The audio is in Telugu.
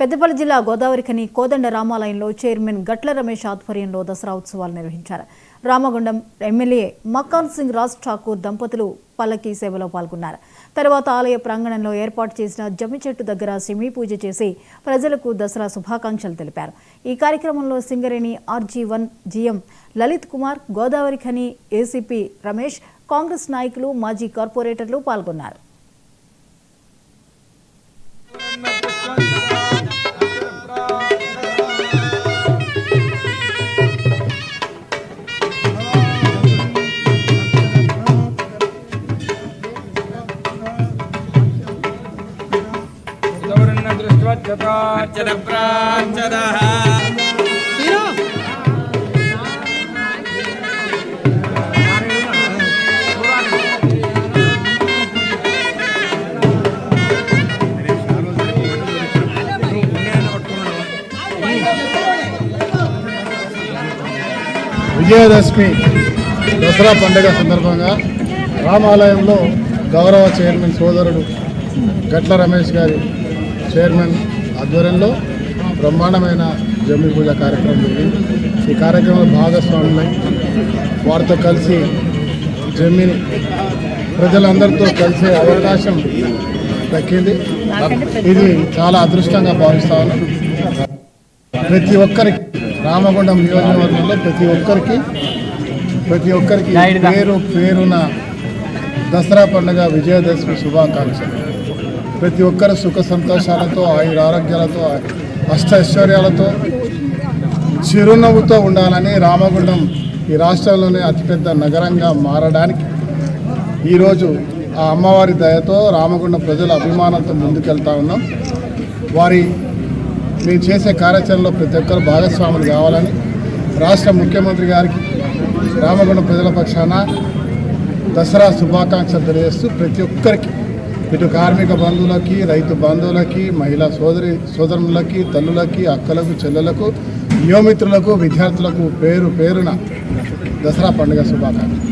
పెద్దపల్లి జిల్లా గోదావరిఖని కోదండ రామాలయంలో చైర్మన్ గట్ల రమేష్ ఆధ్వర్యంలో దసరా ఉత్సవాలు నిర్వహించారు. రామగుండం ఎమ్మెల్యే మకాన్ సింగ్ రాజ్ ఠాకూర్ దంపతులు పల్లకి సేవలో పాల్గొన్నారు. తర్వాత ఆలయ ప్రాంగణంలో ఏర్పాటు చేసిన జమ్మి చెట్టు దగ్గర సిమి పూజ చేసి ప్రజలకు దసరా శుభాకాంక్షలు తెలిపారు. ఈ కార్యక్రమంలో Singareni RG1 GM Lalit Kumar, Godavarikhani ACP Ramesh, Congress నాయకులు, మాజీ కార్పొరేటర్లు పాల్గొన్నారు. విజయదశమి దసరా పండుగ సందర్భంగా రామాలయంలో గౌరవ చైర్మన్ సోదరుడు గట్ల రమేష్ గారి చైర్మన్ ఆధ్వర్యంలో బ్రహ్మాండమైన జమ్మి పూజ కార్యక్రమం జరిగింది. ఈ కార్యక్రమంలో భాగస్వాములై వారితో కలిసి జమ్మిని ప్రజలందరితో కలిసే అవకాశం దక్కింది. ఇది చాలా అదృష్టంగా భావిస్తా ఉన్నాం. ప్రతి ఒక్కరికి రామగుండం నియోజకవర్గంలో ప్రతి ఒక్కరికి పేరు పేరున దసరా పండుగ విజయదశమి శుభాకాంక్షలు. ప్రతి ఒక్కరు సుఖ సంతోషాలతో, ఆయురారోగ్యాలతో, అష్టైశ్వర్యాలతో, చిరునవ్వుతో ఉండాలని, రామగుండం ఈ రాష్ట్రంలోనే అతిపెద్ద నగరంగా మారడానికి ఈరోజు ఆ అమ్మవారి దయతో రామగుండం ప్రజల అభిమానంతో ముందుకెళ్తా ఉన్నాం. మేము చేసే కార్యాచరణలో ప్రతి ఒక్కరు భాగస్వాములు కావాలని రాష్ట్ర ముఖ్యమంత్రి గారికి రామగుండం ప్రజల పక్షాన దసరా శుభాకాంక్షలు తెలియజేస్తూ ప్రతి ఒక్కరికి, ఇటు కార్మిక బంధువులకి, రైతు బంధువులకి, మహిళా సోదరులకి, తల్లులకి, అక్కలకు, చెల్లెలకు, యువమిత్రులకు, విద్యార్థులకు పేరు పేరున దసరా పండుగ శుభాకాంక్షలు.